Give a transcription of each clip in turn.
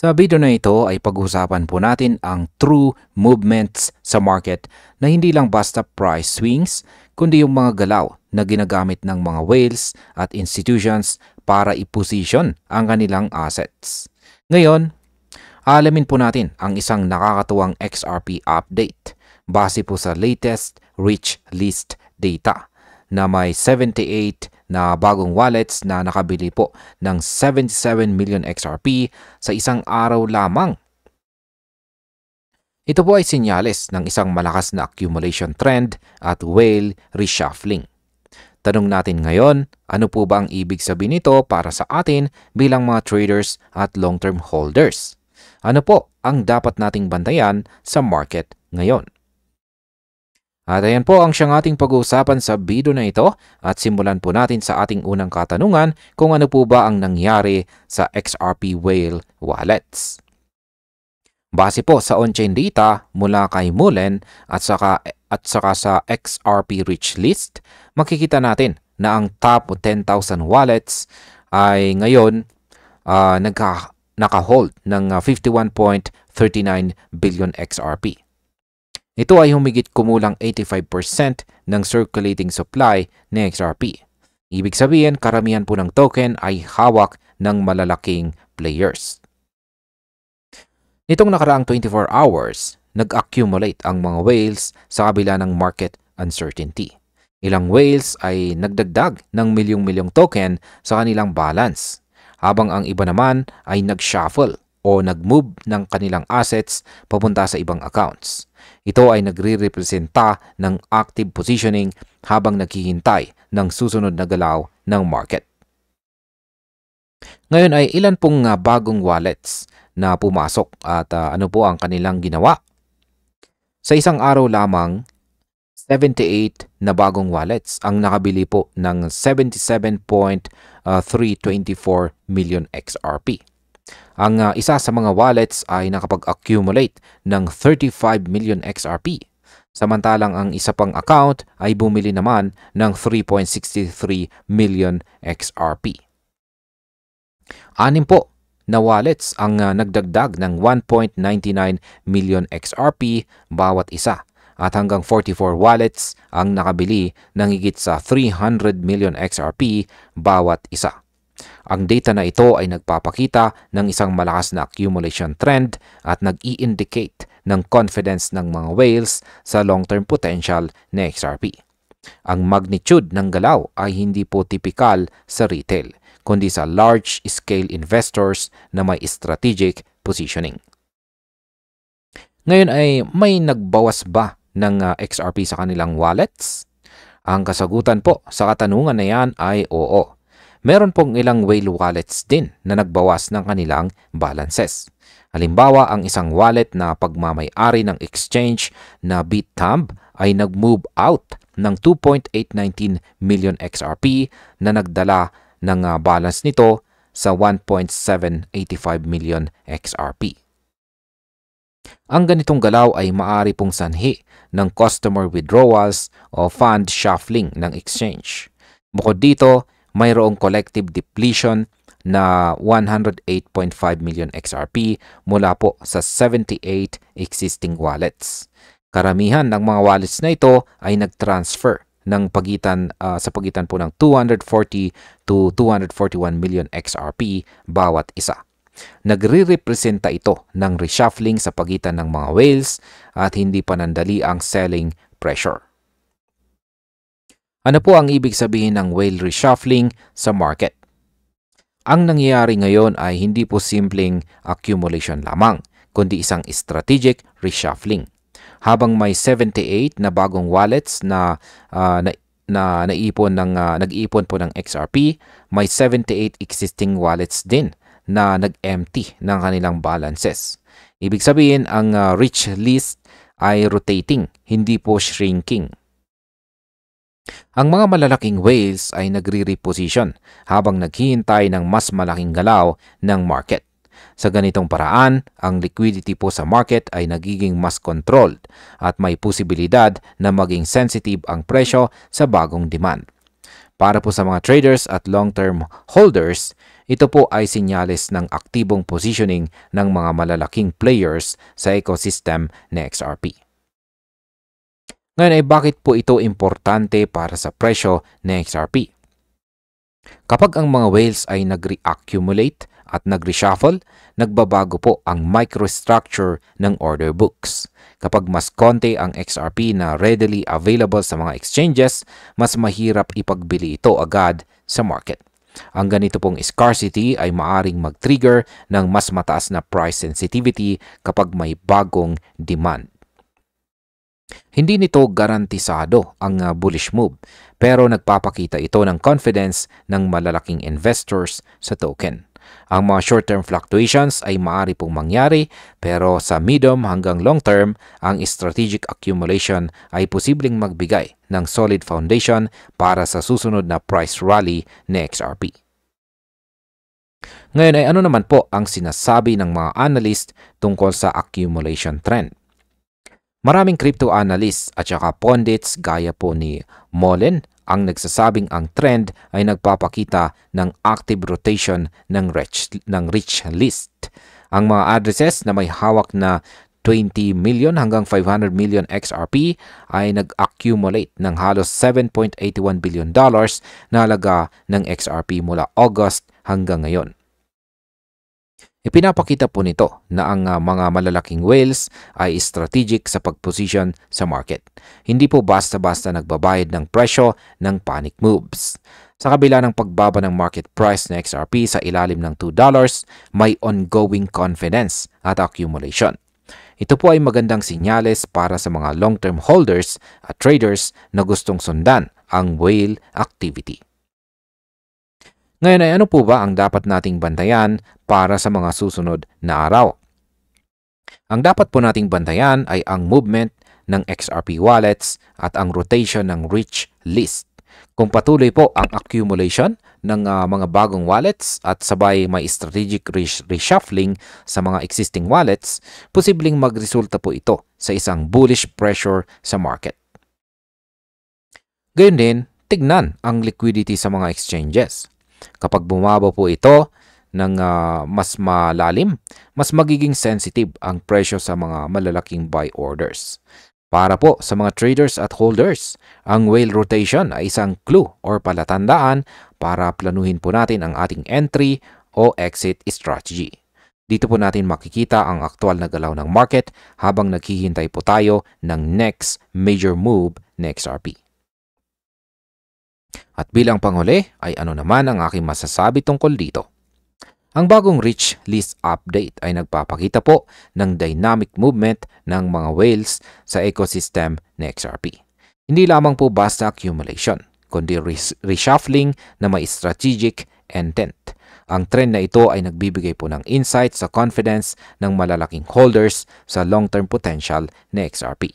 Sa video na ito ay pag-uusapan po natin ang true movements sa market na hindi lang basta price swings, kundi yung mga galaw na ginagamit ng mga whales at institutions para i-position ang kanilang assets. Ngayon, alamin po natin ang isang nakakatuwang XRP update base po sa latest rich list data na may 78 na bagong wallets na nakabili po ng 77 million XRP sa isang araw lamang. Ito po ay senyales ng isang malakas na accumulation trend at whale reshuffling. Tanong natin ngayon, ano po ba ang ibig sabihin nito para sa atin bilang mga traders at long-term holders? Ano po ang dapat nating bantayan sa market ngayon? At ayan po ang siyang ating pag-uusapan sa video na ito at simulan po natin sa ating unang katanungan kung ano po ba ang nangyari sa XRP Whale wallets. Base po sa on-chain data mula kay Mullen at saka sa XRP Rich List, makikita natin na ang top 10,000 wallets ay ngayon naka-hold ng 51.39 billion XRP. Ito ay humigit kumulang 85% ng circulating supply ni XRP. Ibig sabihin, karamihan po ng token ay hawak ng malalaking players. Nitong nakaraang 24 hours, nag-accumulate ang mga whales sa kabila ng market uncertainty. Ilang whales ay nagdagdag ng milyong-milyong token sa kanilang balance, habang ang iba naman ay nag-shuffle o nag-move ng kanilang assets papunta sa ibang accounts. Ito ay nagre-representa ng active positioning habang naghihintay ng susunod na galaw ng market. Ngayon ay ilan pong bagong wallets na pumasok at ano po ang kanilang ginawa? Sa isang araw lamang, 78 na bagong wallets ang nakabili po ng 77.324 million XRP. Ang isa sa mga wallets ay nakapag-accumulate ng 35 million XRP, samantalang ang isa pang account ay bumili naman ng 3.63 million XRP. Anim po na wallets ang nagdagdag ng 1.99 million XRP bawat isa at hanggang 44 wallets ang nakabili ng higit sa 300 million XRP bawat isa. Ang data na ito ay nagpapakita ng isang malakas na accumulation trend at nag-i-indicate ng confidence ng mga whales sa long-term potential ng XRP. Ang magnitude ng galaw ay hindi po typical sa retail, kundi sa large-scale investors na may strategic positioning. Ngayon ay may nagbawas ba ng XRP sa kanilang wallets? Ang kasagutan po sa katanungan na yan ay oo. Meron pong ilang whale wallets din na nagbawas ng kanilang balances. Halimbawa, ang isang wallet na pagmamay-ari ng exchange na Bithumb ay nag-move out ng 2.819 million XRP na nagdala ng balance nito sa 1.785 million XRP. Ang ganitong galaw ay maaari pong sanhi ng customer withdrawals o fund shuffling ng exchange. Bukod dito, mayroong collective depletion na 108.5 million XRP mula po sa 78 existing wallets. Karamihan ng mga wallets na ito ay nag-transfer ng sa pagitan po ng 240 to 241 million XRP bawat isa. Nagre-representa ito ng reshuffling sa pagitan ng mga whales at hindi panandali ang selling pressure. Ano po ang ibig sabihin ng whale reshuffling sa market? Ang nangyayari ngayon ay hindi po simpleng accumulation lamang, kundi isang strategic reshuffling. Habang may 78 na bagong wallets na nag-iipon po ng XRP, may 78 existing wallets din na nag-empty ng kanilang balances. Ibig sabihin, ang rich list ay rotating, hindi po shrinking. Ang mga malalaking whales ay nagre-reposition habang naghihintay ng mas malaking galaw ng market. Sa ganitong paraan, ang liquidity po sa market ay nagiging mas controlled at may posibilidad na maging sensitive ang presyo sa bagong demand. Para po sa mga traders at long-term holders, Ito po ay senyales ng aktibong positioning ng mga malalaking players sa ecosystem ng XRP. Ngayon ay bakit po ito importante para sa presyo ng XRP? Kapag ang mga whales ay nag-reaccumulate at nag-reshuffle, nagbabago po ang microstructure ng order books. Kapag mas konti ang XRP na readily available sa mga exchanges, mas mahirap ipagbili ito agad sa market. Ang ganito pong scarcity ay maaring mag-trigger ng mas mataas na price sensitivity kapag may bagong demand. Hindi nito garantisado ang bullish move, pero nagpapakita ito ng confidence ng malalaking investors sa token. Ang mga short-term fluctuations ay maaari pong mangyari, pero sa medium hanggang long-term, ang strategic accumulation ay posibleng magbigay ng solid foundation para sa susunod na price rally ni XRP. Ngayon ay ano naman po ang sinasabi ng mga analyst tungkol sa accumulation trend? Maraming crypto analysts at saka pundits gaya po ni Mullen ang nagsasabing ang trend ay nagpapakita ng active rotation ng rich list. Ang mga addresses na may hawak na 20 million hanggang 500 million XRP ay nag-accumulate ng halos $7.81 billion na halaga ng XRP mula August hanggang ngayon. Ipinapakita po nito na ang mga malalaking whales ay strategic sa pagposition sa market. Hindi po basta-basta nagbabayad ng presyo ng panic moves. Sa kabila ng pagbaba ng market price ng XRP sa ilalim ng $2, may ongoing confidence at accumulation. Ito po ay magandang sinyales para sa mga long-term holders at traders na gustong sundan ang whale activity. Ngayon ay ano po ba ang dapat nating bantayan para sa mga susunod na araw? Ang dapat po nating bantayan ay ang movement ng XRP wallets at ang rotation ng rich list. Kung patuloy po ang accumulation ng mga bagong wallets at sabay may strategic reshuffling sa mga existing wallets, posibleng magresulta po ito sa isang bullish pressure sa market. Gayun din, tignan ang liquidity sa mga exchanges. Kapag bumaba po ito ng mas malalim, mas magiging sensitive ang presyo sa mga malalaking buy orders. Para po sa mga traders at holders, ang whale rotation ay isang clue or palatandaan para planuhin po natin ang ating entry o exit strategy. Dito po natin makikita ang aktual na galaw ng market habang naghihintay po tayo ng next major move ng XRP. At bilang panghuli ay ano naman ang aking masasabi tungkol dito? Ang bagong rich list update ay nagpapakita po ng dynamic movement ng mga whales sa ecosystem ng XRP. Hindi lamang po basta accumulation, kundi reshuffling na may strategic intent. Ang trend na ito ay nagbibigay po ng insight sa confidence ng malalaking holders sa long-term potential ng XRP.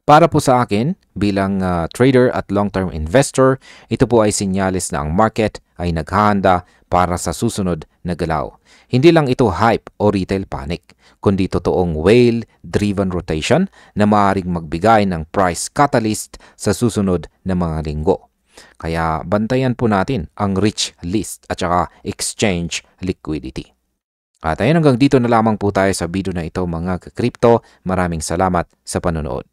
Para po sa akin, bilang trader at long-term investor, ito po ay senyales na ang market ay naghahanda para sa susunod na galaw. Hindi lang ito hype o retail panic, kundi totoong whale-driven rotation na maaaring magbigay ng price catalyst sa susunod na mga linggo. Kaya bantayan po natin ang rich list at saka exchange liquidity. At ayun, hanggang dito na lamang po tayo sa video na ito mga ka-crypto. Maraming salamat sa panonood.